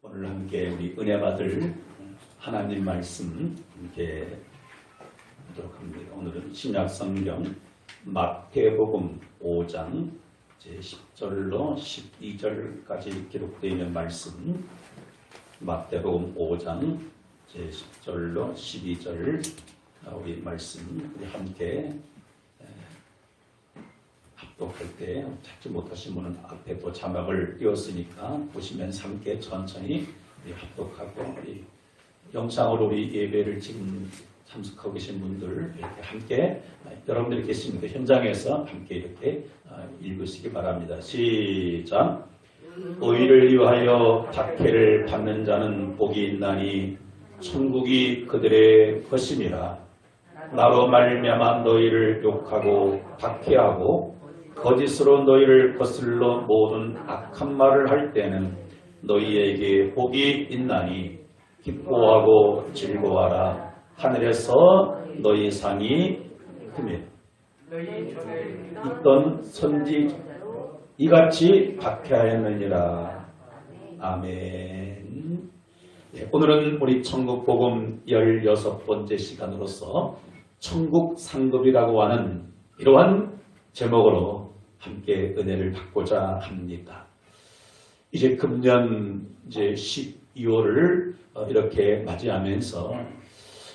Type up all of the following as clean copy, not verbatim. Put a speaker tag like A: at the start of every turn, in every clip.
A: 오늘 함께 우리 은혜 받을 하나님 말씀 함께 보도록 합니다. 오늘은 신약 성경 마태복음 5장 제10절로 12절까지 기록되어 있는 말씀, 마태복음 5장 제10절로 12절 우리 말씀 우리 함께 합독할 때 찾지 못하신 분은 앞에 또 자막을 띄웠으니까 보시면서 함께 천천히 합독하고 우리 영상으로 우리 예배를 지금 참석하고 계신 분들 이렇게 함께 여러분들이 계십니다. 현장에서 함께 이렇게 읽으시기 바랍니다. 시작. 의를 위하여 박해를 받는 자는 복이 있나니 천국이 그들의 것임이라. 나로 말미암아 너희를 욕하고 박해하고 거짓으로 너희를 거슬러 모든 악한 말을 할 때는 너희에게 복이 있나니 기뻐하고 즐거워하라. 하늘에서 너희 상이 크며 있던 선지 이같이 박해하였느니라. 아멘. 오늘은 우리 천국복음 16번째 시간으로서 천국 상급이라고 하는 이러한 제목으로 함께 은혜를 받고자 합니다. 이제 금년 12월을 이렇게 맞이하면서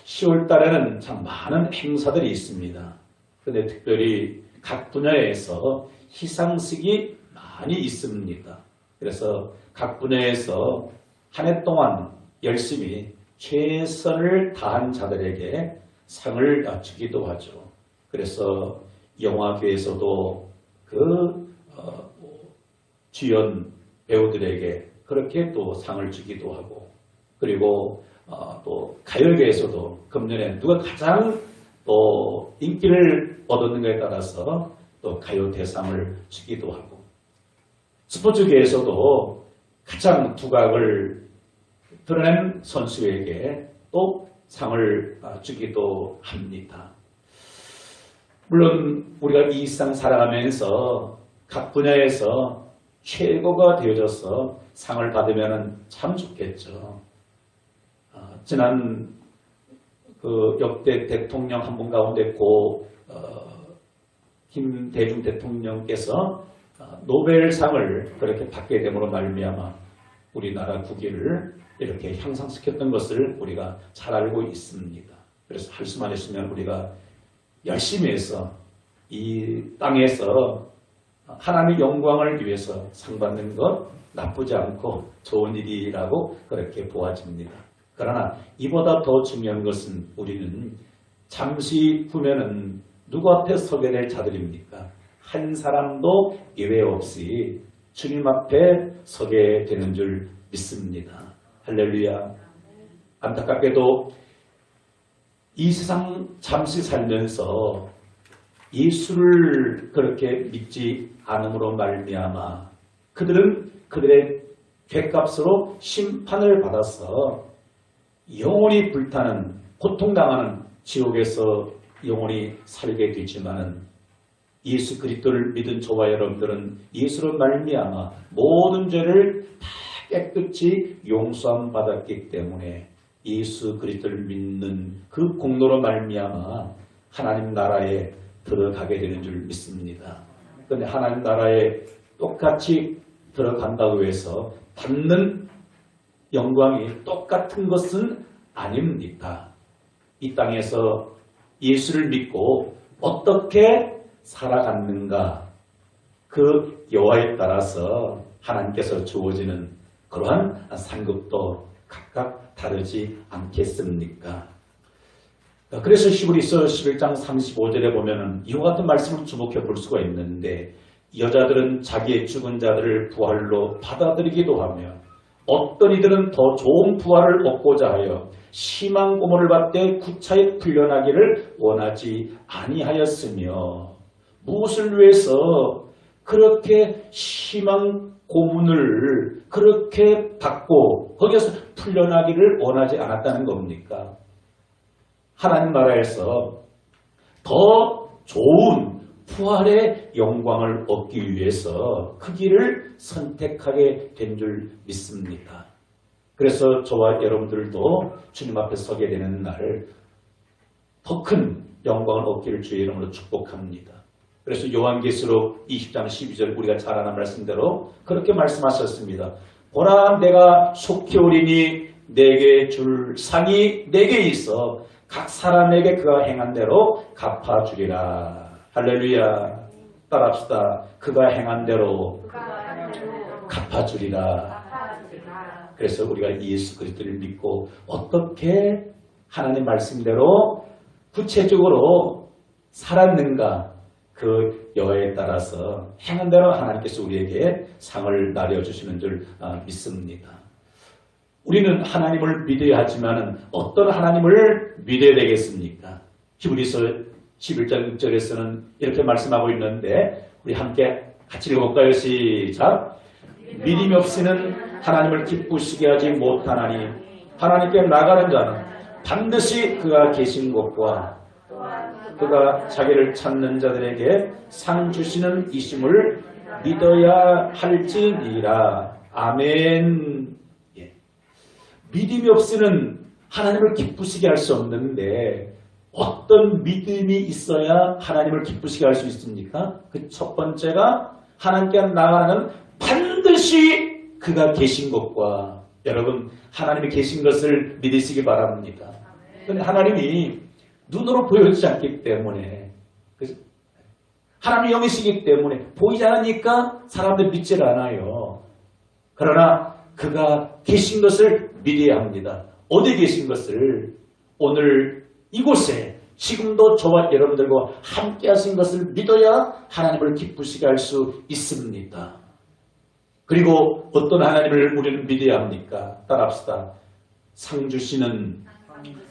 A: 10월 달에는 참 많은 행사들이 있습니다. 그런데 특별히 각 분야에서 희상식이 많이 있습니다. 그래서 각 분야에서 한 해 동안 열심히 최선을 다한 자들에게 상을 주기도 하죠. 그래서 영화계에서도 그 주연 배우들에게 그렇게 또 상을 주기도 하고, 그리고 또 가요계에서도 금년에 누가 가장 또 인기를 얻었는가에 따라서 또 가요 대상을 주기도 하고, 스포츠계에서도 가장 두각을 드러낸 선수에게 또 상을 주기도 합니다. 물론 우리가 이 세상 살아가면서 각 분야에서 최고가 되어져서 상을 받으면 참 좋겠죠. 지난 그 역대 대통령 한 분 가운데 김대중 대통령께서 노벨상을 그렇게 받게 됨으로 말미암아 우리나라 국위를 이렇게 향상시켰던 것을 우리가 잘 알고 있습니다. 그래서 할 수만 있으면 우리가 열심히 해서 이 땅에서 하나님의 영광을 위해서 상 받는 것 나쁘지 않고 좋은 일이라고 그렇게 보아집니다. 그러나 이보다 더 중요한 것은 우리는 잠시 후면은 누구 앞에 서게 될 자들입니까? 한 사람도 예외 없이 주님 앞에 서게 되는 줄 믿습니다. 할렐루야. 안타깝게도 이 세상 잠시 살면서 예수를 그렇게 믿지 않음으로 말미암아 그들은 그들의 죗값으로 심판을 받아서 영원히 불타는 고통당하는 지옥에서 영원히 살게 되지만은 예수 그리스도를 믿은 저와 여러분들은 예수로 말미암아 모든 죄를 다 깨끗이 용서함 받았기 때문에 예수 그리스도를 믿는 그 공로로 말미암아 하나님 나라에 들어가게 되는 줄 믿습니다. 그런데 하나님 나라에 똑같이 들어간다고 해서 받는 영광이 똑같은 것은 아닙니다. 이 땅에서 예수를 믿고 어떻게 살아갔는가, 그 여하에 따라서 하나님께서 주어지는 그러한 상급도 각각 다르지 않겠습니까? 그래서 히브리서 11장 35절에 보면은 이와 같은 말씀을 주목해 볼 수가 있는데, 여자들은 자기의 죽은 자들을 부활로 받아들이기도 하며 어떤 이들은 더 좋은 부활을 얻고자 하여 심한 고문을 받되 구차히 풀려나기를 원하지 아니하였으며, 무엇을 위해서 그렇게 심한 고문을 그렇게 받고 거기에서 풀려나기를 원하지 않았다는 겁니까? 하나님 나라에서 더 좋은 부활의 영광을 얻기 위해서 그 길을 선택하게 된 줄 믿습니다. 그래서 저와 여러분들도 주님 앞에 서게 되는 날 더 큰 영광을 얻기를 주의 이름으로 축복합니다. 그래서 요한계시록 20장 12절 우리가 잘 아는 말씀대로 그렇게 말씀하셨습니다. 보라 내가 속히 오리니 내게 줄 상이 내게 있어 각 사람에게 그가 행한 대로 갚아주리라. 할렐루야. 따라합시다. 그가 행한 대로 갚아주리라. 그래서 우리가 예수 그리스도를 믿고 어떻게 하나님 말씀대로 구체적으로 살았는가 그 여에 따라서 행한 대로 하나님께서 우리에게 상을 나려주시는 줄 믿습니다. 우리는 하나님을 믿어야 하지만 어떤 하나님을 믿어야 되겠습니까? 히브리서 11장 6절에서는 이렇게 말씀하고 있는데 우리 함께 같이 읽어볼까요? 시작! 믿음이 없이는 하나님을 기쁘시게 하지 못하나니 하나님께 나가는 자는 반드시 그가 계신 곳과 그가 자기를 찾는 자들에게 상 주시는 이심을 믿어야 할지니라. 아멘. 예. 믿음이 없이는 하나님을 기쁘시게 할 수 없는데 어떤 믿음이 있어야 하나님을 기쁘시게 할 수 있습니까? 그 첫 번째가 하나님께 나가는 반드시 그가 계신 것과 여러분 하나님이 계신 것을 믿으시기 바랍니다. 그런데 하나님이 눈으로 보여지지 않기 때문에 하나님이 영이시기 때문에 보이지 않으니까 사람들 믿질 않아요. 그러나 그가 계신 것을 믿어야 합니다. 어디 계신 것을? 오늘 이곳에 지금도 저와 여러분들과 함께 하신 것을 믿어야 하나님을 기쁘시게 할 수 있습니다. 그리고 어떤 하나님을 우리는 믿어야 합니까? 따라합시다. 상 주시는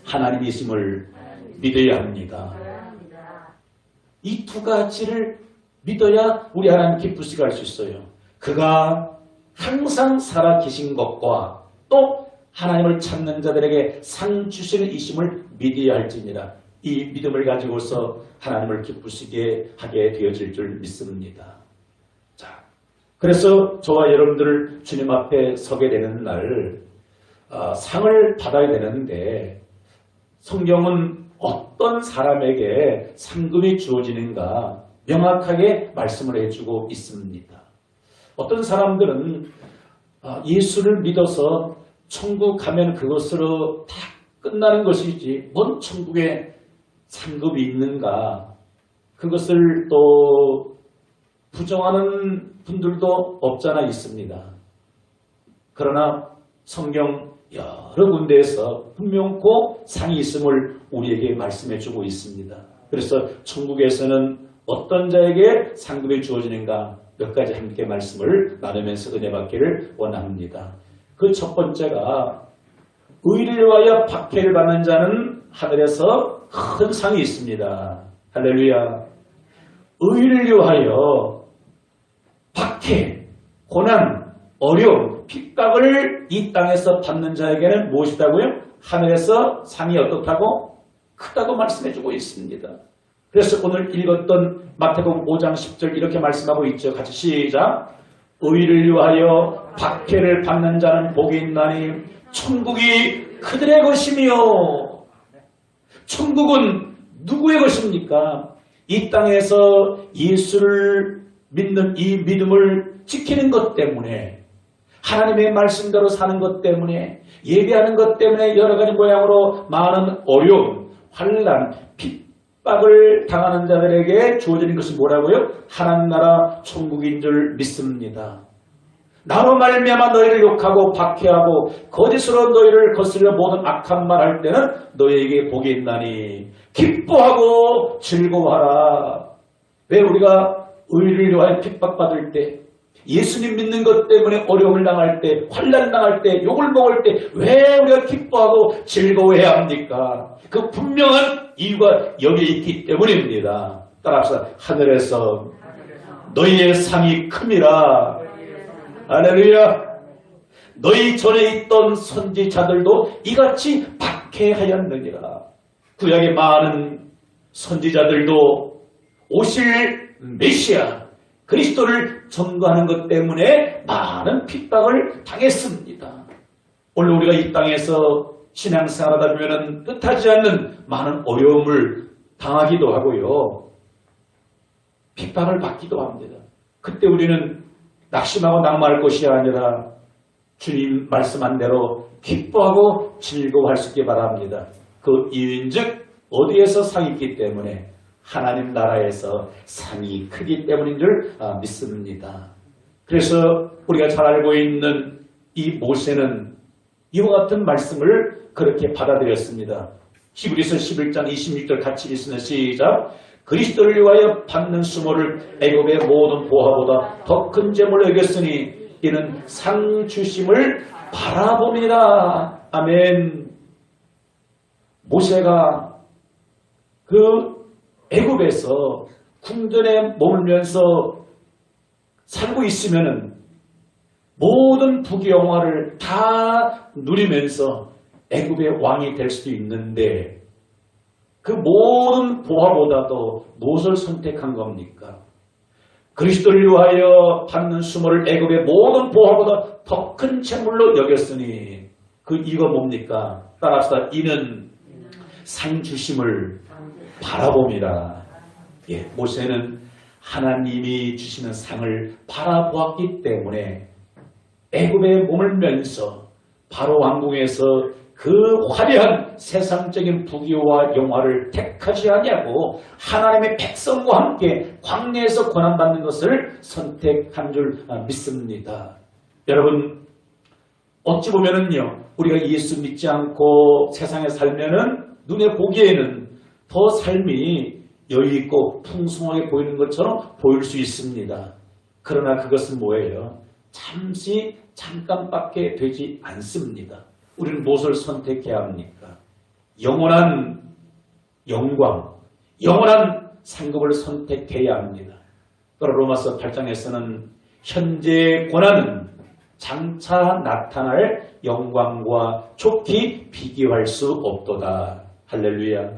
A: 하나님이심을 믿어야 합니다. 이 두 가지를 믿어야 우리 하나님 기쁘시게 할 수 있어요. 그가 항상 살아 계신 것과 또 하나님을 찾는 자들에게 상 주시는 이심을 믿어야 할지니라. 이 믿음을 가지고서 하나님을 기쁘시게 하게 되어질 줄 믿습니다. 자, 그래서 저와 여러분들 주님 앞에 서게 되는 날 상을 받아야 되는데 성경은 어떤 사람에게 상급이 주어지는가 명확하게 말씀을 해주고 있습니다. 어떤 사람들은 예수를 믿어서 천국 가면 그것으로 다 끝나는 것이지 뭔 천국에 상급이 있는가 그것을 또 부정하는 분들도 없잖아 있습니다. 그러나 성경 여러 군데에서 분명코 상이 있음을 우리에게 말씀해주고 있습니다. 그래서 천국에서는 어떤 자에게 상급이 주어지는가 몇 가지 함께 말씀을 나누면서 은혜 받기를 원합니다. 그 첫 번째가 의를 위하여 박해를 받는 자는 하늘에서 큰 상이 있습니다. 할렐루야. 의를 위하여 박해, 고난, 어려움, 핍박을 이 땅에서 받는 자에게는 무엇이다고요? 하늘에서 상이 어떻다고? 크다고 말씀해주고 있습니다. 그래서 오늘 읽었던 마태복음 5장 10절 이렇게 말씀하고 있죠. 같이 시작. 의를 위하여 박해를 받는 자는 복이 있나니 천국이 그들의 것이며. 천국은 누구의 것입니까? 이 땅에서 예수를 믿는 이 믿음을 지키는 것 때문에 하나님의 말씀대로 사는 것 때문에 예배하는 것 때문에 여러 가지 모양으로 많은 어려움, 환난, 핍박을 당하는 자들에게 주어지는 것이 뭐라고요? 하나님 나라 천국인 줄 믿습니다. 나로 말미암아 너희를 욕하고 박해하고 거짓으로 너희를 거스려 모든 악한 말 할 때는 너희에게 복이 있나니 기뻐하고 즐거워하라. 왜 우리가 의를 위하여 핍박받을 때 예수님 믿는 것 때문에 어려움을 당할 때 환난 당할 때 욕을 먹을 때 왜 우리가 기뻐하고 즐거워해야 합니까? 그 분명한 이유가 여기에 있기 때문입니다. 따라서 하늘에서 너희의 상이 큼이라. 할렐루야. 너희 전에 있던 선지자들도 이같이 박해하였느니라. 구약의 많은 선지자들도 오실 메시아 그리스도를 전거하는 것 때문에 많은 핍박을 당했습니다. 오늘 우리가 이 땅에서 신앙생활하다 보면 뜻하지 않는 많은 어려움을 당하기도 하고요. 핍박을 받기도 합니다. 그때 우리는 낙심하고 낙마할 것이 아니라 주님 말씀한 대로 기뻐하고 즐거워할 수 있게 바랍니다. 그 이유인즉 어디에서 상이 있기 때문에 하나님 나라에서 상이 크기 때문인 줄 믿습니다. 그래서 우리가 잘 알고 있는 이 모세는 이와 같은 말씀을 그렇게 받아들였습니다. 히브리서 11장 26절 같이 읽으면 시작. 그리스도를 위하여 받는 수모를 애굽의 모든 보화보다 더 큰 재물로 여겼으니 이는 상 주심을 바라봅니다. 아멘. 모세가 그 애굽에서 궁전에 머물면서 살고 있으면은 모든 부귀영화를 다 누리면서 애굽의 왕이 될 수도 있는데 그 모든 보화보다도 무엇을 선택한 겁니까? 그리스도를 위하여 받는 수모를 애굽의 모든 보화보다 더 큰 재물로 여겼으니 그 이유가 뭡니까? 따라서 이는 상 주심을 바라봅니다. 예, 모세는 하나님이 주시는 상을 바라보았기 때문에 애굽에 머물면서 바로 왕궁에서 그 화려한 세상적인 부귀와 영화를 택하지 아니하고 하나님의 백성과 함께 광야에서 고난받는 것을 선택한 줄 믿습니다. 여러분 어찌 보면은요 우리가 예수 믿지 않고 세상에 살면은 눈에 보기에는 더 삶이 여유있고 풍성하게 보이는 것처럼 보일 수 있습니다. 그러나 그것은 뭐예요? 잠깐밖에 되지 않습니다. 우리는 무엇을 선택해야 합니까? 영원한 영광, 영원한 상급을 선택해야 합니다. 그러나 로마서 8장에서는 현재의 고난은 장차 나타날 영광과 좋게 비교할 수 없도다. 할렐루야.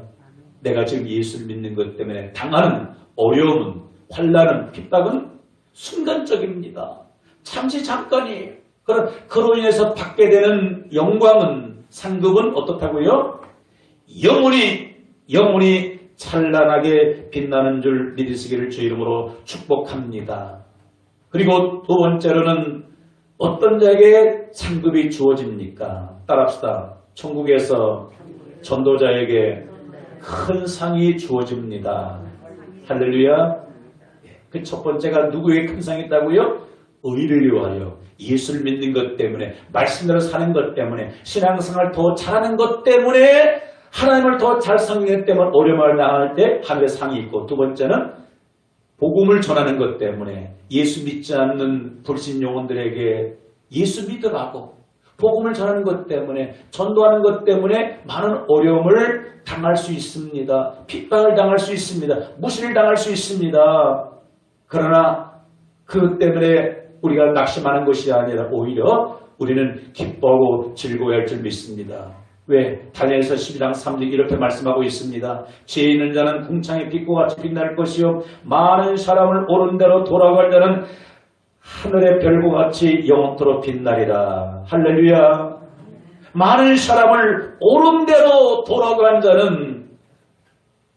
A: 내가 지금 예수를 믿는 것 때문에 당하는 어려움은, 환난은, 핍박은 순간적입니다. 잠시 잠깐이에요. 그로 인해서 받게 되는 영광은, 상급은 어떻다고요? 영원히 찬란하게 빛나는 줄 믿으시기를 주 이름으로 축복합니다. 그리고 두 번째로는 어떤 자에게 상급이 주어집니까? 따라합시다. 천국에서 전도자에게 큰 상이 주어집니다. 할렐루야. 그 첫 번째가 누구에게 큰 상이 있다고요? 의를 위하여 예수를 믿는 것 때문에 말씀대로 사는 것 때문에 신앙생활을 더 잘하는 것 때문에 하나님을 더 잘 섬기기 때문에 어려움을 당할 때 하늘의 상이 있고 두 번째는 복음을 전하는 것 때문에 예수 믿지 않는 불신 영혼들에게 예수 믿으라고 복음을 전하는 것 때문에 전도하는 것 때문에 많은 어려움을 당할 수 있습니다. 핍박을 당할 수 있습니다. 무시를 당할 수 있습니다. 그러나 그것 때문에 우리가 낙심하는 것이 아니라 오히려 우리는 기뻐하고 즐거워할 줄 믿습니다. 왜? 다니엘서 12장 3절 이렇게 말씀하고 있습니다. 지혜 있는 자는 궁창의 빛과 같이 빛날 것이요 많은 사람을 옳은 대로 돌아갈 자는 하늘의 별과 같이 영원토록 빛나리라. 할렐루야. 많은 사람을 옳은 대로 돌아간 자는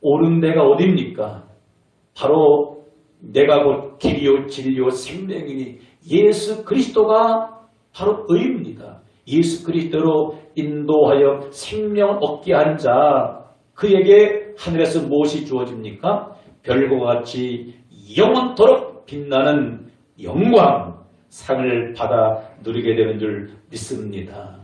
A: 옳은 데가 어디입니까? 바로 내가 곧 길이요 진리요 생명이니 예수 그리스도가 바로 의입니다. 예수 그리스도로 인도하여 생명을 얻게 한 자, 그에게 하늘에서 무엇이 주어집니까? 별과 같이 영원토록 빛나는 영광, 상을 받아 누리게 되는 줄 믿습니다.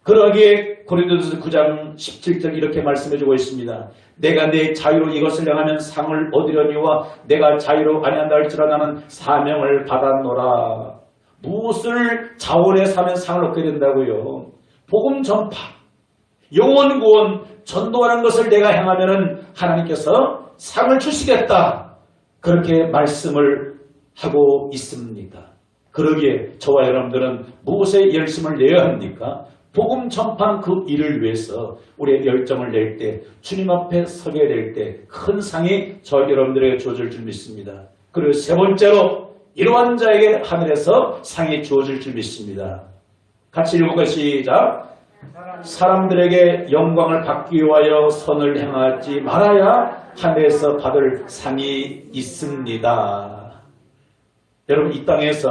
A: 그러기에 고린도전서 9장 17절 이렇게 말씀해주고 있습니다. 내가 내 자유로 이것을 향하면 상을 얻으려니와 내가 자유로 아니한다 할지라 나는 사명을 받았노라. 무엇을 자원해 사면 상을 얻게 된다고요? 복음 전파, 영원 구원, 전도하는 것을 내가 행하면 하나님께서 상을 주시겠다. 그렇게 말씀을 하고 있습니다. 그러기에 저와 여러분들은 무엇에 열심을 내야 합니까? 복음 전파는 그 일을 위해서 우리의 열정을 낼 때 주님 앞에 서게 될 때 큰 상이 저 여러분들에게 주어질 줄 믿습니다. 그리고 세 번째로 이러한 자에게 하늘에서 상이 주어질 줄 믿습니다. 같이 읽어볼까요? 시작. 사람들에게 영광을 받기 위하여 선을 행하지 말아야 하늘에서 받을 상이 있습니다. 여러분, 이 땅에서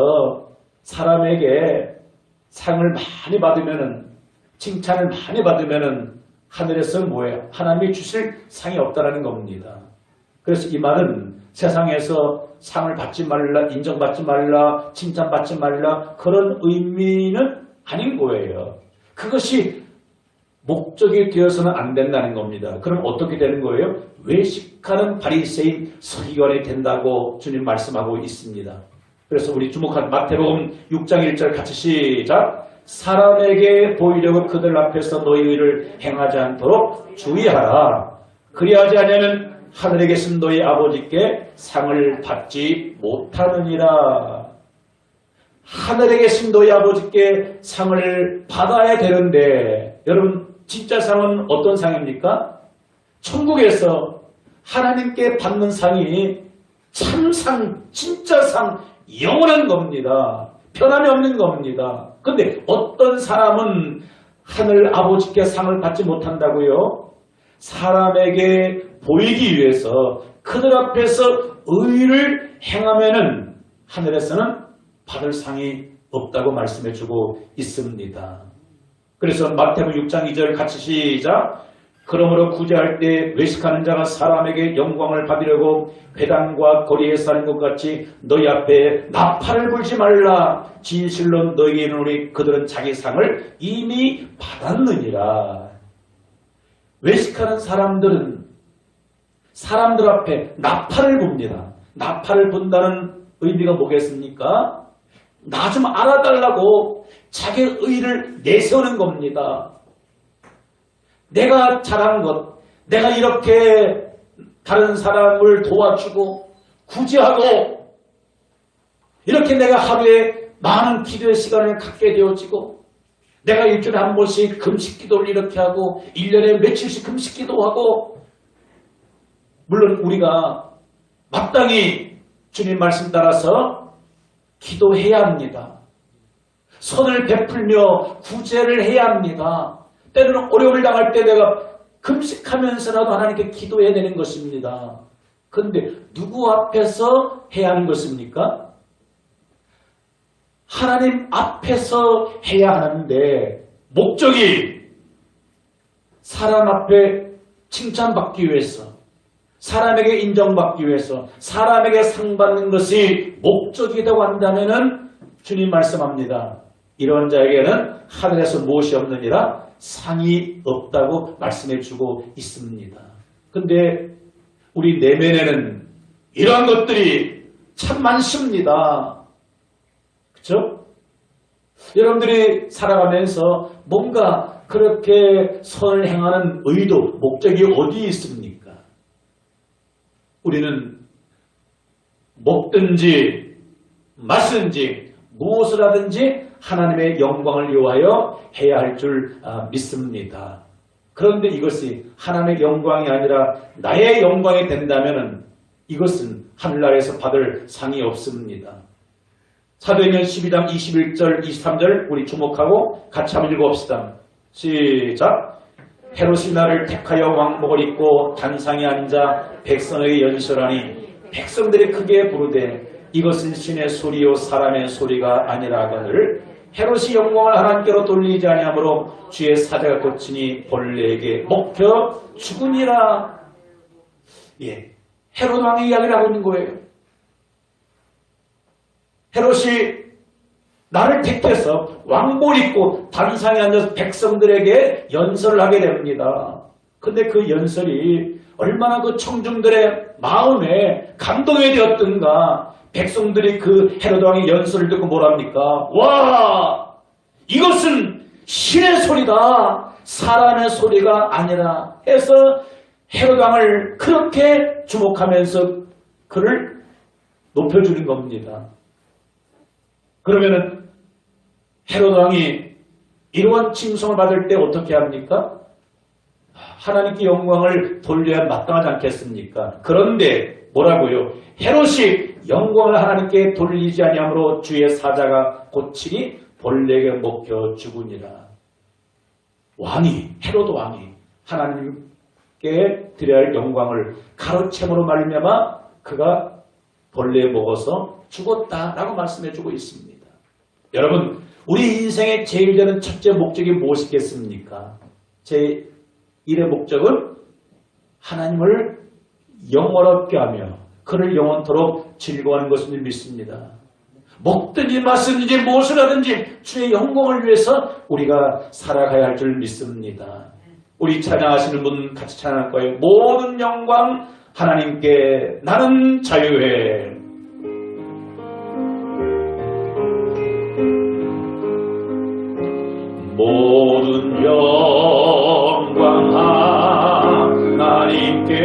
A: 사람에게 상을 많이 받으면은, 칭찬을 많이 받으면은 하늘에서 뭐예요? 하나님이 주실 상이 없다라는 겁니다. 그래서 이 말은 세상에서 상을 받지 말라, 인정받지 말라, 칭찬받지 말라, 그런 의미는 아닌 거예요. 그것이 목적이 되어서는 안 된다는 겁니다. 그럼 어떻게 되는 거예요? 외식하는 바리새인 서기관이 된다고 주님 말씀하고 있습니다. 그래서 우리 주목한 마태복음 6장 1절 같이 시작. 사람에게 보이려고 그들 앞에서 너희 의를 행하지 않도록 주의하라. 그리하지 않으면 하늘에 계신 너희 아버지께 상을 받지 못하느니라. 하늘에 계신 너희 아버지께 상을 받아야 되는데, 여러분, 진짜 상은 어떤 상입니까? 천국에서 하나님께 받는 상이 참상, 진짜 상, 영원한 겁니다. 변함이 없는 겁니다. 그런데 어떤 사람은 하늘 아버지께 상을 받지 못한다고요? 사람에게 보이기 위해서 그들 앞에서 의를 행하면은 하늘에서는 받을 상이 없다고 말씀해주고 있습니다. 그래서 마태복음 6장 2절 같이 시작. 그러므로 구제할 때 외식하는 자가 사람에게 영광을 받으려고 회당과 거리에 사는 것 같이 너희 앞에 나팔을 불지 말라. 진실로 너희에게 이르노니 그들은 자기 상을 이미 받았느니라. 외식하는 사람들은 사람들 앞에 나팔을 붑니다. 나팔을 분다는 의미가 뭐겠습니까? 나 좀 알아달라고 자기 의를 내세우는 겁니다. 내가 잘한 것, 내가 이렇게 다른 사람을 도와주고 구제하고 이렇게 내가 하루에 많은 기도의 시간을 갖게 되어지고 내가 일주일에 한 번씩 금식 기도를 이렇게 하고 1년에 며칠씩 금식 기도하고, 물론 우리가 마땅히 주님 말씀 따라서 기도해야 합니다. 선을 베풀며 구제를 해야 합니다. 때로는 어려움을 당할 때 내가 금식하면서라도 하나님께 기도해야 되는 것입니다. 그런데 누구 앞에서 해야 하는 것입니까? 하나님 앞에서 해야 하는데, 목적이 사람 앞에 칭찬받기 위해서, 사람에게 인정받기 위해서, 사람에게 상 받는 것이 목적이라고 한다면 주님 말씀합니다. 이런 자에게는 하늘에서 무엇이 없느니라 상이 없다고 말씀해 주고 있습니다. 근데 우리 내면에는 이러한 것들이 참 많습니다. 그렇죠? 여러분들이 살아가면서 뭔가 그렇게 선을 행하는 의도, 목적이 어디에 있습니까? 우리는 먹든지 마시든지 무엇을 하든지 하나님의 영광을 위하여 해야 할 줄 믿습니다. 그런데 이것이 하나님의 영광이 아니라 나의 영광이 된다면 이것은 하늘나라에서 받을 상이 없습니다. 사도행전 12장 21절 23절 우리 주목하고 같이 한번 읽어봅시다. 시작. 헤롯이 나를 택하여 왕복을 입고 단상에 앉아 백성에게 연설하니 백성들이 크게 부르되 이것은 신의 소리요 사람의 소리가 아니라 하거늘 헤롯이 영광을 하나님께로 돌리지 아니하므로 주의 사자가 고치니 벌레에게 먹혀 죽으니라. 예, 헤롯 왕의 이야기를 하고 있는 거예요. 헤롯이 나를 택해서 왕복을 입고 단상에 앉아서 백성들에게 연설을 하게 됩니다. 근데 그 연설이 얼마나 그 청중들의 마음에 감동이 되었던가. 백성들이 그 헤롯 왕의 연설을 듣고 뭐랍니까? 와! 이것은 신의 소리다. 사람의 소리가 아니라 해서 헤롯 왕을 그렇게 주목하면서 그를 높여주는 겁니다. 그러면은 헤롯 왕이 이러한 칭송을 받을 때 어떻게 합니까? 하나님께 영광을 돌려야 마땅하지 않겠습니까? 그런데 뭐라고요? 헤롯이 영광을 하나님께 돌리지 아니하므로 주의 사자가 고치니 벌레에게 먹혀 죽으니라. 왕이, 헤로드 왕이 하나님께 드려야 할 영광을 가로챈으로 말미암아 그가 벌레에 먹어서 죽었다라고 말씀해주고 있습니다. 여러분, 우리 인생의 제일 되는 첫째 목적이 무엇이겠습니까? 제 일의 목적은 하나님을 영원롭게 하며 그를 영원토록 즐거워하는 것을 믿습니다. 먹든지 마시든지 무엇을 하든지 주의 영광을 위해서 우리가 살아가야 할 줄 믿습니다. 우리 찬양하시는 분 같이 찬양할 거예요. 모든 영광 하나님께 나는 자유해. 모든 영광 하나님께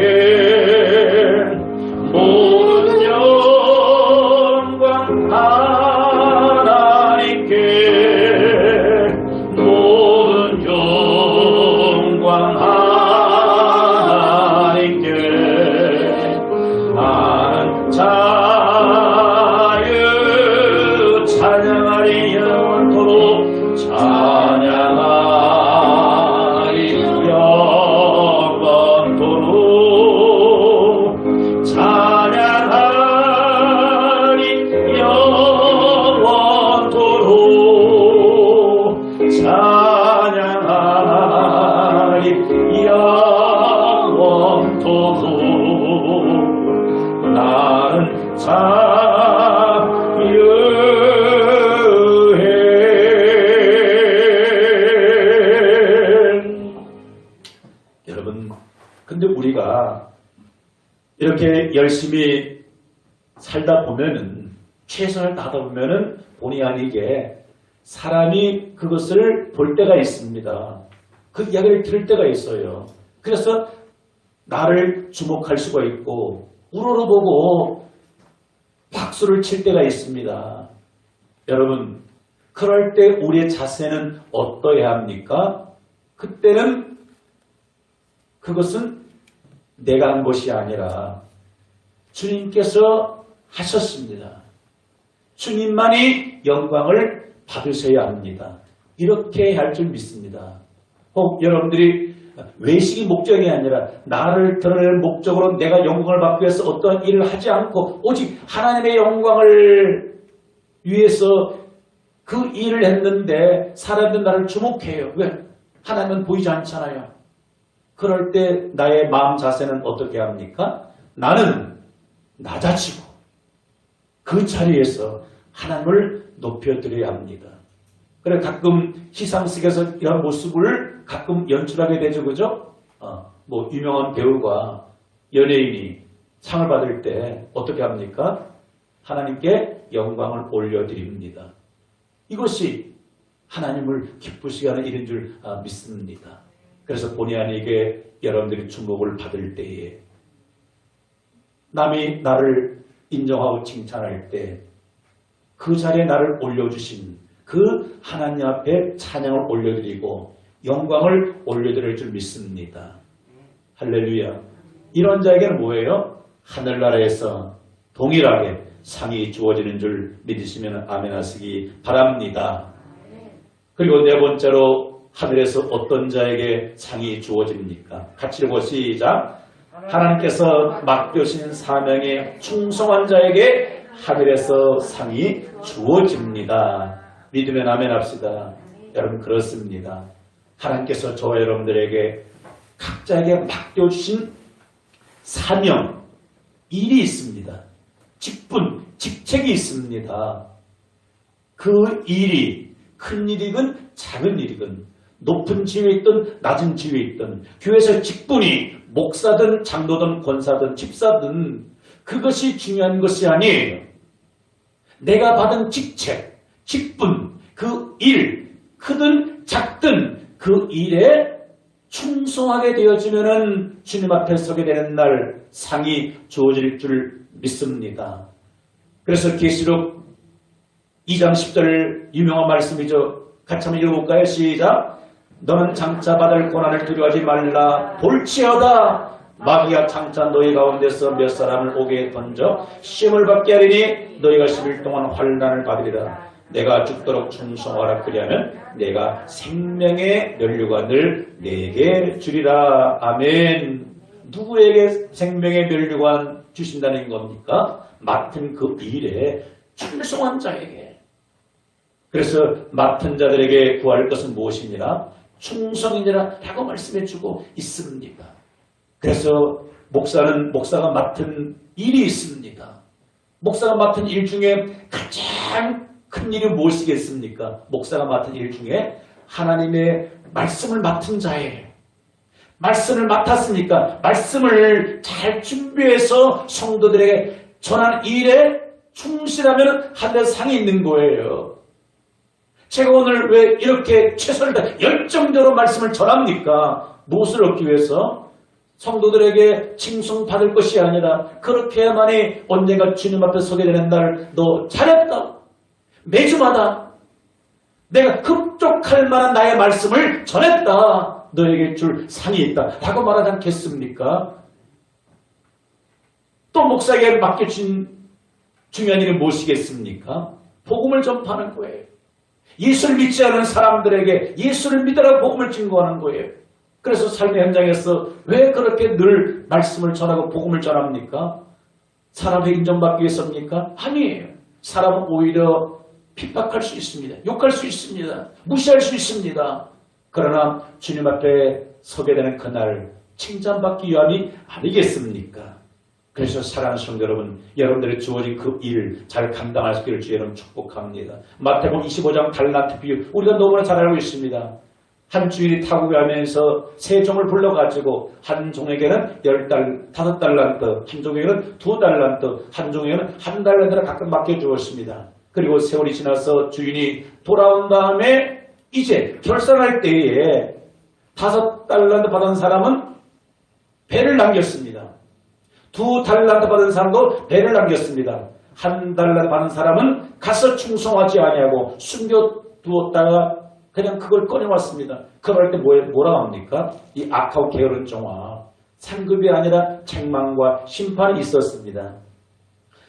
A: 모든 영광 하나님께 모든 영광 하나님께 나는 자유 찬양하리 영원토록 찬양하리 영원토록 찬양하리 영원토록 찬양하리 영원토록 나는 여러분, 근데 우리가 이렇게 열심히 살다 보면은, 최선을 다하다 보면은 본의 아니게 사람이 그것을 볼 때가 있습니다. 그 이야기를 들을 때가 있어요. 그래서 나를 주목할 수가 있고 우러러보고 박수를 칠 때가 있습니다. 여러분, 그럴 때 우리의 자세는 어떠해야 합니까? 그때는 그것은 내가 한 것이 아니라 주님께서 하셨습니다. 주님만이 영광을 받으셔야 합니다. 이렇게 할 줄 믿습니다. 혹 여러분들이 외식이 목적이 아니라 나를 드러낼 목적으로 내가 영광을 받기 위해서 어떠한 일을 하지 않고 오직 하나님의 영광을 위해서 그 일을 했는데 사람들은 나를 주목해요. 왜? 하나님은 보이지 않잖아요. 그럴 때 나의 마음 자세는 어떻게 합니까? 나는 낮아지고 그 자리에서 하나님을 높여드려야 합니다. 그래 가끔 시상식에서 이런 모습을 가끔 연출하게 되죠. 그죠? 뭐 유명한 배우가 연예인이 상을 받을 때 어떻게 합니까? 하나님께 영광을 올려드립니다. 이것이 하나님을 기쁘시게 하는 일인 줄 믿습니다. 그래서 본의 아니게 여러분들이 주목을 받을 때에 남이 나를 인정하고 칭찬할 때 그 자리에 나를 올려주신 그 하나님 앞에 찬양을 올려드리고 영광을 올려드릴 줄 믿습니다. 할렐루야. 이런 자에게는 뭐예요? 하늘나라에서 동일하게 상이 주어지는 줄 믿으시면 아멘 하시기 바랍니다. 그리고 네 번째로 하늘에서 어떤 자에게 상이 주어집니까? 같이 읽어 시작. 하나님께서 맡겨신 사명에 충성한 자에게 하늘에서 상이 주어집니다. 믿으면 아멘 합시다. 여러분 그렇습니다. 하나님께서 저와 여러분들에게 각자에게 맡겨주신 사명, 일이 있습니다. 직분, 직책이 있습니다. 그 일이 큰 일이건 작은 일이건 높은 지위에 있든 낮은 지위에 있든 교회에서 직분이 목사든 장로든 권사든 집사든 그것이 중요한 것이 아니에요. 내가 받은 직책, 직분, 그 일, 크든 작든 그 일에 충성하게 되어지면은 주님 앞에 서게 되는 날 상이 주어질 줄 믿습니다. 그래서 계시록 2장 10절 유명한 말씀이죠. 같이 한번 읽어볼까요? 시작. 너는 장차 받을 고난을 두려워하지 말라. 볼지어다 마귀가 장차 너희 가운데서 몇 사람을 옥에 던져 시험을 받게 하리니 너희가 10일 동안 환난을 받으리라. 내가 죽도록 충성하라. 그리하면 내가 생명의 면류관을 내게 주리라. 아멘. 누구에게 생명의 면류관 주신다는 겁니까? 맡은 그 일에 충성한 자에게. 그래서 맡은 자들에게 구할 것은 무엇이니라? 충성이니라 라고 말씀해 주고 있습니다. 그래서 목사가 맡은 일이 있습니다. 목사가 맡은 일 중에 가장 큰 일이 무엇이겠습니까? 목사가 맡은 일 중에 하나님의 말씀을 맡은 자예요. 말씀을 맡았으니까 말씀을 잘 준비해서 성도들에게 전한 일에 충실하면 하늘에 상이 있는 거예요. 제가 오늘 왜 이렇게 최선을 다해 열정적으로 말씀을 전합니까? 무엇을 얻기 위해서? 성도들에게 칭송받을 것이 아니라 그렇게 해야만이 언젠가 주님 앞에 서게 되는 날 너 잘했다. 매주마다 내가 흡족할 만한 나의 말씀을 전했다. 너에게 줄 상이 있다. 라고 말하지 않겠습니까? 또 목사에게 맡겨진 중요한 일은 무엇이겠습니까? 복음을 전파하는 거예요. 예수를 믿지 않은 사람들에게 예수를 믿으라고 복음을 증거하는 거예요. 그래서 삶의 현장에서 왜 그렇게 늘 말씀을 전하고 복음을 전합니까? 사람의 인정받기 위해서입니까? 아니에요. 사람은 오히려 핍박할 수 있습니다. 욕할 수 있습니다. 무시할 수 있습니다. 그러나 주님 앞에 서게 되는 그날 칭찬받기 위함이 아니겠습니까? 그래서 사랑하는 성도 여러분, 여러분들의 주어진 그 일 잘 감당할 수 있기를 주 여러분 축복합니다. 마태복음 25장 달란트 비유 우리가 너무나 잘 알고 있습니다. 한 주인이 타고 가면서 세 종을 불러가지고 한 종에게는 5달란트, 한 종에게는 2달란트, 한 종에게는 1달란트를 각각 맡겨주었습니다. 그리고 세월이 지나서 주인이 돌아온 다음에 이제 결산할 때에 5달란트 받은 사람은 배를 남겼습니다. 2달란트 받은 사람도 배를 남겼습니다. 1달란트 받은 사람은 가서 충성하지 아니하고 숨겨두었다가 그냥 그걸 꺼내왔습니다. 그럴 때 뭐라고 합니까? 이 악하고 게으른 종아. 상급이 아니라 책망과 심판이 있었습니다.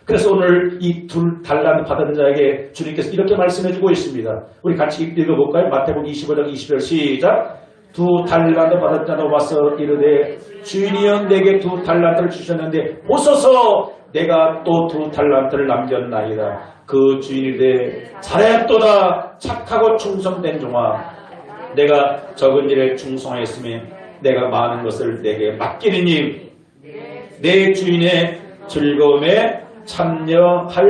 A: 그래서 오늘 이 2달란트 받은 자에게 주님께서 이렇게 말씀해주고 있습니다. 우리 같이 읽어볼까요? 마태복음 25장 20절 시작. 2달란트 받은 자도 와서 이르되 주인이여 내게 2달란트를 주셨는데 보소서 내가 또 2달란트를 남겼나이다. 그 주인이되 잘했도다 착하고 충성된 종아. 내가 적은 일에 충성하였으면 내가 많은 것을 내게 맡기리니 내 주인의 즐거움에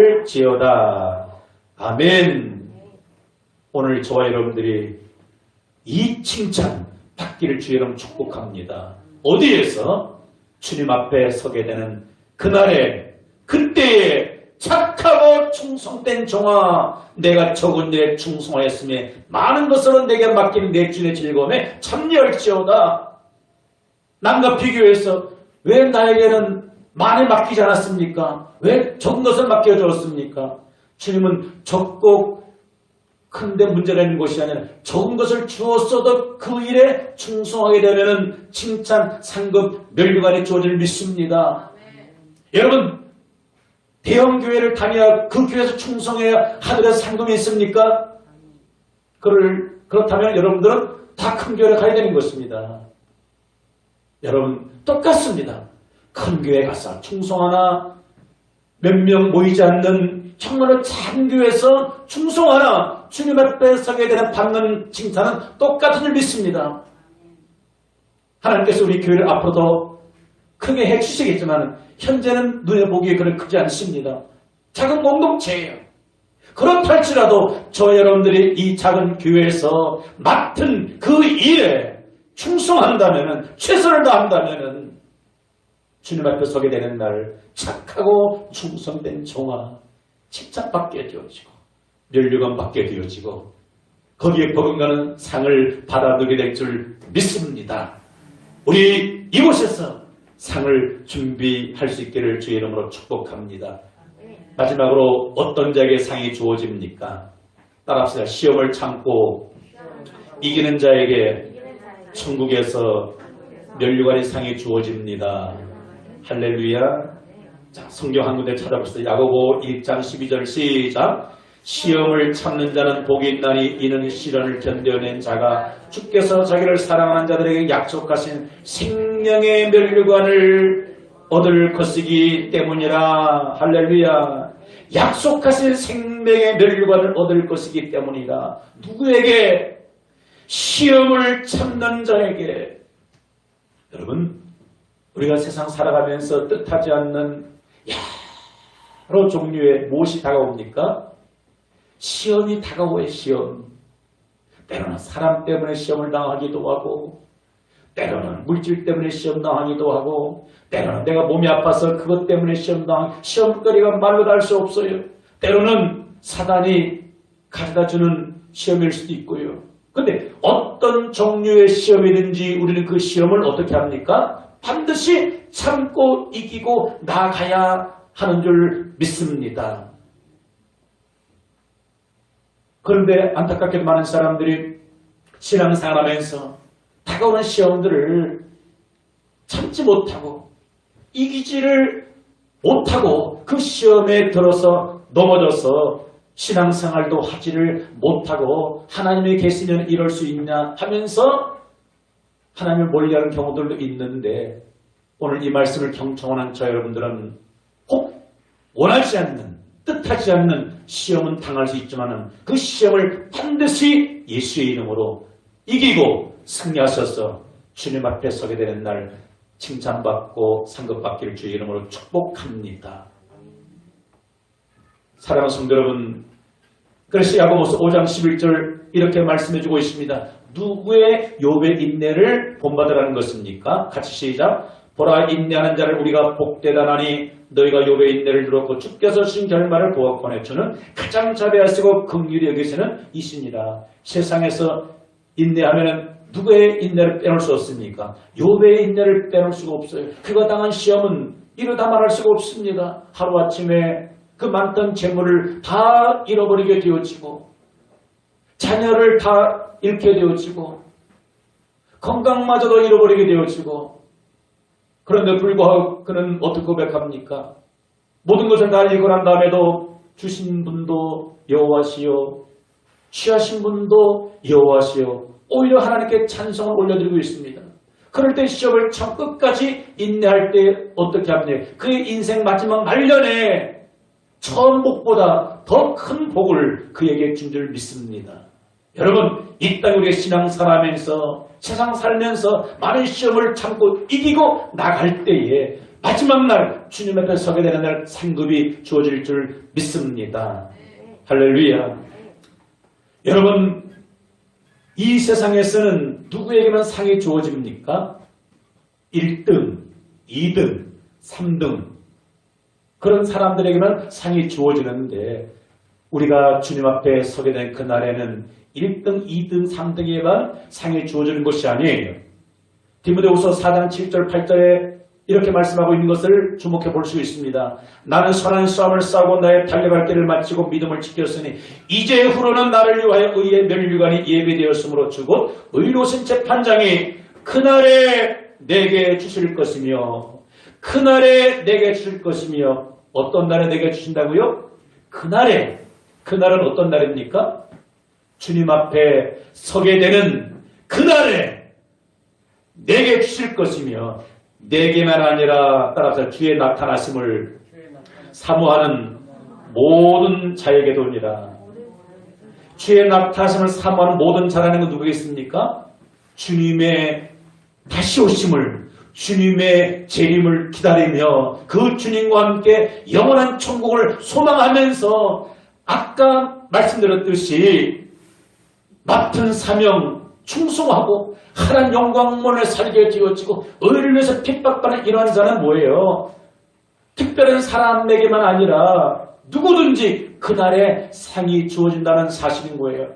A: 참여할지어다. 아멘. 오늘 저와 여러분들이 이 칭찬 받기를 주 여러분 축복합니다. 어디에서? 주님 앞에 서게 되는 그날에 그때에 착하고 충성된 종아 내가 적은 일에 충성하였으면 많은 것으로 내게 맡긴 내 주인의 즐거움에 참여할지어다. 남과 비교해서 왜 나에게는 많이 맡기지 않았습니까? 왜 적은 것을 맡겨주었습니까? 주님은 적고 큰데 문제가 있는 것이 아니라 적은 것을 주었어도 그 일에 충성하게 되면 칭찬, 상급, 면류관이 주어질 믿습니다. 여러분 대형 교회를 다녀야 그 교회에서 충성해야 하늘에서 상급이 있습니까? 그렇다면 여러분들은 다 큰 교회를 가야 되는 것입니다. 여러분 똑같습니다. 큰 교회 가서 충성하나 몇 명 모이지 않는 정말로 작은 교회에서 충성하나 주님 앞에 서게 되는 받는 칭찬은 똑같은 줄 믿습니다. 하나님께서 우리 교회를 앞으로도 크게 해주시겠지만 현재는 눈에 보기에 그렇게 크지 않습니다. 작은 공동체예요. 그렇할지라도 저 여러분들이 이 작은 교회에서 맡은 그 일에 충성한다면 최선을 다한다면 주님 앞에 서게 되는 날 착하고 충성된 종아 칭찬받게 되어지고 면류관 받게 되어지고 거기에 버금가는 상을 받아들게 될 줄 믿습니다. 우리 이곳에서 상을 준비할 수 있기를 주의 이름으로 축복합니다. 마지막으로 어떤 자에게 상이 주어집니까? 따라합시다. 시험을 참고 이기는 자에게 천국에서 면류관의 상이 주어집니다. 할렐루야. 자, 성경 한 군데 찾아봅시다. 야고보 1장 12절 시작. 시험을 참는 자는 복이 있나니 이는 시련을 견뎌낸 자가 주께서 자기를 사랑하는 자들에게 약속하신 생명의 면류관을 얻을 것이기 때문이라. 할렐루야. 약속하신 생명의 면류관을 얻을 것이기 때문이라. 누구에게? 시험을 참는 자에게. 여러분, 우리가 세상 살아가면서 뜻하지 않는 여러 종류의 무엇이 다가옵니까? 시험이 다가오의 시험. 때로는 사람 때문에 시험을 당하기도 하고, 때로는 물질 때문에 시험 당하기도 하고, 때로는 내가 몸이 아파서 그것 때문에 시험거리가 말로 다 할 수 없어요. 때로는 사단이 가져다주는 시험일 수도 있고요. 근데 어떤 종류의 시험이든지 우리는 그 시험을 어떻게 합니까? 반드시 참고 이기고 나아가야 하는 줄 믿습니다. 그런데 안타깝게도 많은 사람들이 신앙생활하면서 다가오는 시험들을 참지 못하고 이기지를 못하고 그 시험에 들어서 넘어져서 신앙생활도 하지를 못하고 하나님이 계시면 이럴 수 있냐 하면서 하나님을 멀리하는 경우들도 있는데, 오늘 이 말씀을 경청하는 저 여러분들은 혹 원하지 않는, 뜻하지 않는 시험은 당할 수 있지만 그 시험을 반드시 예수의 이름으로 이기고 승리하셔서 주님 앞에 서게 되는 날 칭찬받고 상급받기를 주의 이름으로 축복합니다. 사랑하는 성도 여러분, 그래서 야고보서 5장 11절 이렇게 말씀해주고 있습니다. 누구의 욥의 인내를 본받으라는 것입니까? 같이 시작. 보라, 인내하는 자를 우리가 복되다 하니 너희가 욥의 인내를 들었고 주께서 주신 결말을 보았거늘 주는 가장 자비하시고 긍휼히 여기시는 이시니라. 세상에서 인내하면 누구의 인내를 빼놓을 수 없습니까? 욥의 인내를 빼놓을 수가 없어요. 그가 당한 시험은 이루다 말할 수가 없습니다. 하루아침에 그 많던 재물을 다 잃어버리게 되어지고, 자녀를 다 잃게 되어지고, 건강마저도 잃어버리게 되어지고, 그런데 불구하고 그는 어떻게 고백합니까? 모든 것을 다 잃고 난 다음에도 주신 분도 여호와시요, 취하신 분도 여호와시요, 오히려 하나님께 찬송을 올려드리고 있습니다. 그럴 때 시험을 참 끝까지 인내할 때 어떻게 합니까? 그의 인생 마지막 말년에 처음 복보다 더 큰 복을 그에게 준 줄 믿습니다. 여러분, 이 땅에 우리의 신앙생활하면서 세상 살면서 많은 시험을 참고 이기고 나갈 때에 마지막 날 주님 앞에 서게 되는 날 상급이 주어질 줄 믿습니다. 할렐루야. 여러분, 이 세상에서는 누구에게만 상이 주어집니까? 1등, 2등, 3등 그런 사람들에게만 상이 주어지는데, 우리가 주님 앞에 서게 된 그날에는 1등, 2등, 3등에만 상이 주어지는 것이 아니에요. 디모데후서 4장 7절 8절에 이렇게 말씀하고 있는 것을 주목해 볼 수 있습니다. 나는 선한 싸움을 싸우고 나의 달려갈 길을 마치고 믿음을 지켰으니 이제 후로는 나를 위하여 의의 면류관이 예비되었으므로 주고 의로우신 재판장이 그날에 내게 주실 것이며, 그날에 내게 주실 것이며. 어떤 날에 내게 주신다고요? 그날에. 그날은 어떤 날입니까? 주님 앞에 서게 되는 그날에 내게 주실 것이며, 내게만 아니라 따라서 주의 나타나심을 사모하는 모든 자에게도니라. 주의 나타나심을 사모하는 모든 자라는 건 누구겠습니까? 주님의 다시 오심을, 주님의 재림을 기다리며 그 주님과 함께 영원한 천국을 소망하면서 아까 말씀드렸듯이 맡은 사명 충성하고 하나님 영광문을 살게 되어지고 의를 위해서 핍박받는 이러한 자는 뭐예요? 특별한 사람에게만 아니라 누구든지 그날에 상이 주어진다는 사실인 거예요.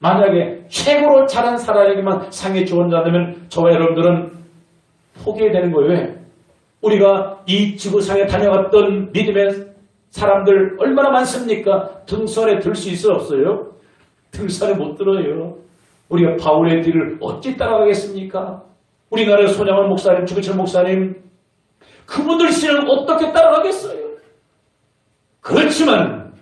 A: 만약에 최고로 잘한 사람에게만 상이 주어진다면 저와 여러분들은 포기해야 되는 거예요. 왜? 우리가 이 지구상에 다녀갔던 믿음의 사람들 얼마나 많습니까? 등선에 들 수 있어 없어요? 등산에 못 들어요. 우리가 바울의 뒤를 어찌 따라가겠습니까? 우리나라의 손양원 목사님, 주기철 목사님, 그분들 신을 어떻게 따라가겠어요? 그렇지만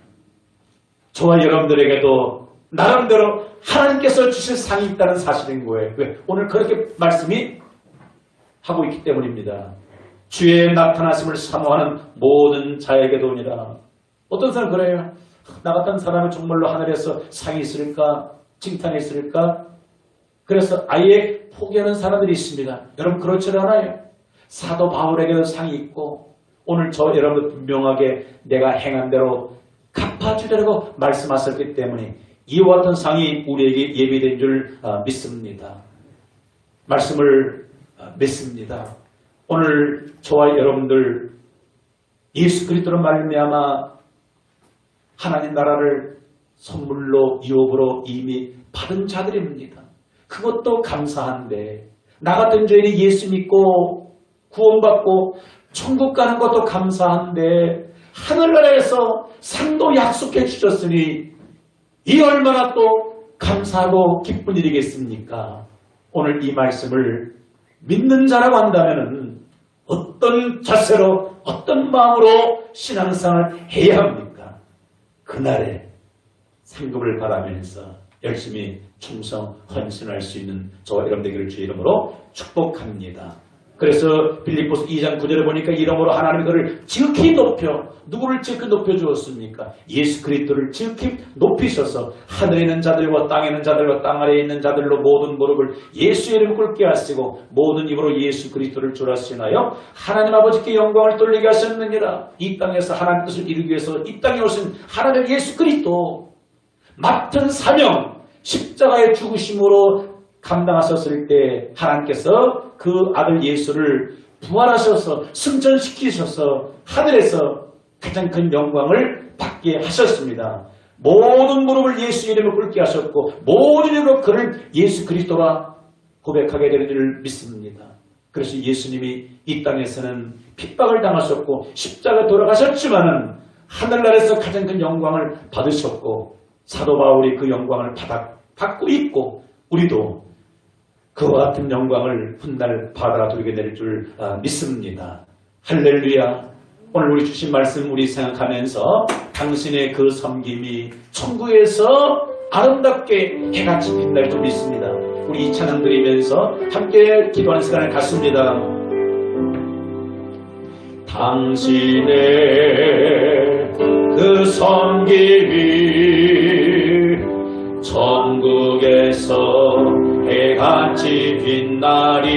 A: 저와 여러분들에게도 나름대로 하나님께서 주실 상이 있다는 사실인 거예요. 왜? 오늘 그렇게 말씀이 하고 있기 때문입니다. 주의 나타나심을 사모하는 모든 자에게도니라. 어떤 사람 그래요? 나 같은 사람은 정말로 하늘에서 상이 있을까? 칭찬이 있을까? 그래서 아예 포기하는 사람들이 있습니다. 여러분 그렇지 않아요? 사도 바울에게도 상이 있고 오늘 저 여러분 분명하게 내가 행한 대로 갚아주려고 말씀하셨기 때문에 이와 같은 상이 우리에게 예비된 줄 믿습니다. 말씀을 믿습니다. 오늘 저와 여러분들 예수 그리스도로 말미암아 하나님 나라를 선물로 유업으로 이미 받은 자들입니다. 그것도 감사한데 나 같은 죄인이 예수 믿고 구원받고 천국 가는 것도 감사한데 하늘나라에서 상도 약속해 주셨으니 이 얼마나 또 감사하고 기쁜 일이겠습니까? 오늘 이 말씀을 믿는 자라고 한다면 어떤 자세로 어떤 마음으로 신앙생활을 해야 합니까? 그날에 상급을 바라면서 열심히 충성 헌신할 수 있는 저와 여러분 되기를 주의 이름으로 축복합니다. 그래서 빌립보서 2장 9절에 보니까 이러므로 하나님이 그를 지극히 높여 누구를 지극히 높여주었습니까? 예수 그리스도를 지극히 높이셔서 하늘에 있는 자들과 땅에 있는 자들과 땅 아래에 있는 자들로 모든 무릎을 예수의 이름을 꿇게 하시고 모든 입으로 예수 그리스도를 주라 하시나요? 하나님 아버지께 영광을 돌리게 하셨느니라. 이 땅에서 하나님 뜻을 이루기 위해서 이 땅에 오신 하나님 예수 그리스도 맡은 사명 십자가의 죽으심으로 감당하셨을 때 하나님께서 그 아들 예수를 부활하셔서 승천시키셔서 하늘에서 가장 큰 영광을 받게 하셨습니다. 모든 무릎을 예수 이름으로 꿇게 하셨고 모든 이름으로 그를 예수 그리스도라 고백하게 되는 줄 믿습니다. 그래서 예수님이 이 땅에서는 핍박을 당하셨고 십자가에 돌아가셨지만은 하늘나라에서 가장 큰 영광을 받으셨고 사도 바울이 그 영광을 받고 있고 우리도 그와 같은 영광을 훗날 받아들이게 될 줄 믿습니다. 할렐루야. 오늘 우리 주신 말씀 우리 생각하면서 당신의 그 섬김이 천국에서 아름답게 해같이 빛날 줄 믿습니다. 우리 이 찬양 드리면서 함께 기도하는 시간을 갖습니다. 당신의 그 섬김이 천국에서 해같이 빛나리.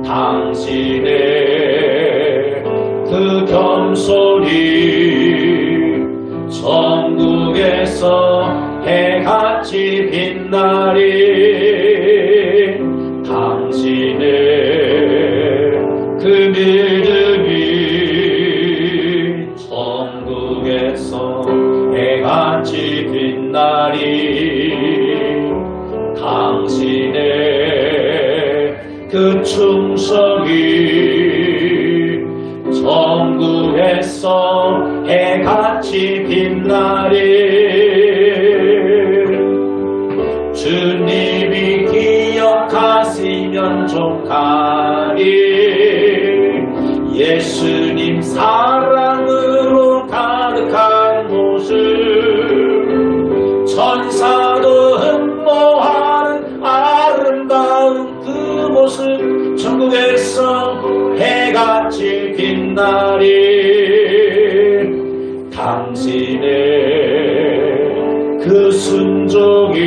A: 당신의 그 겸손이 천국에서 해같이 빛나리. 당신의 그 믿음이 천국에서 해같이 빛나리. 당신의 그 충성이 천국에서 해같이 빛나리. 주님이 기억하시면 좋가리. 예수님 사랑으로 가득한 모습 천사도 흠모하는 아름다운 그 모습 천국에서 해같이 빛나리. 당신의 그 순종이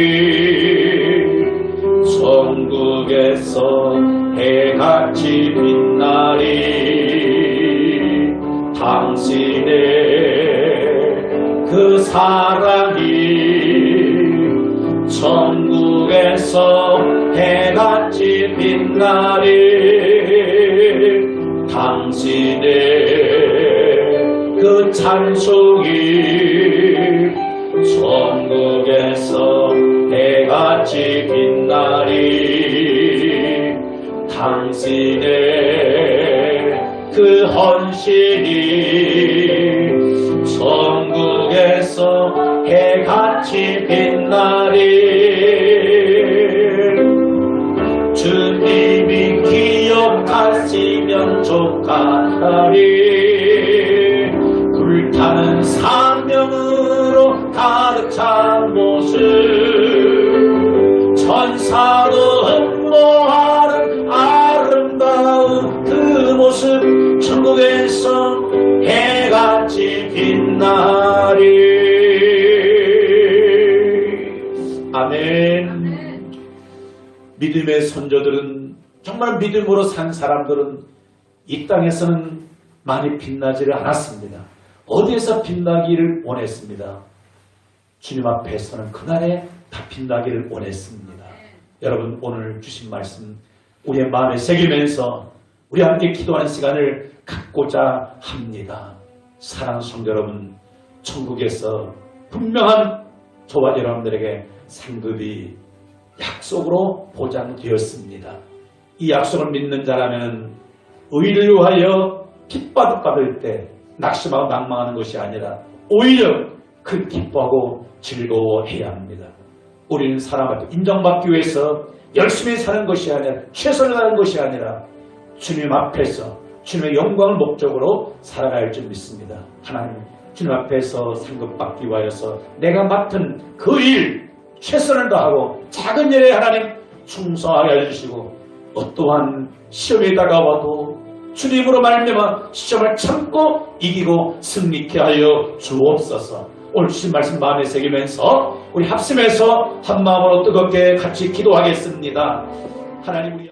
A: 천국에서 해같이 빛나리. 당신의 그 사랑이 천국에서 해같이 빛나리. 당신의 그 찬송이 천국에서 해같이 빛나리. 당신의 그 헌신이 천국에서 해같이 빛나리. 주님이 기억하시면 좋가리. 불타는 사명은 세상을 흠모하는 아름다운 그 모습 천국에서 해같이 빛나리. 아멘. 믿음의 선조들은, 정말 믿음으로 산 사람들은 이 땅에서는 많이 빛나지를 않았습니다. 어디에서 빛나기를 원했습니다? 주님 앞에서는 그날에 다 빛나기를 원했습니다. 여러분, 오늘 주신 말씀 우리의 마음에 새기면서 우리 함께 기도하는 시간을 갖고자 합니다. 사랑하는 성도 여러분, 천국에서 분명한 저와 여러분들에게 상급이 약속으로 보장되었습니다. 이 약속을 믿는 자라면 의를 위하여 핍박을 받을 때 낙심하고 낭망하는 것이 아니라 오히려 그 기뻐하고 즐거워해야 합니다. 우리는 사람한테 인정받기 위해서 열심히 사는 것이 아니라, 최선을 다하는 것이 아니라 주님 앞에서 주님의 영광을 목적으로 살아갈 줄 믿습니다. 하나님, 주님 앞에서 상급받기 위하여서 내가 맡은 그 일 최선을 다하고 작은 일에 하나님 충성하게 해주시고, 어떠한 시험이 다가와도 주님으로 말미암아 시험을 참고 이기고 승리케 하여 주옵소서. 오늘 주신 말씀 마음에 새기면서 우리 합심해서 한 마음으로 뜨겁게 같이 기도하겠습니다. 하나님, 우리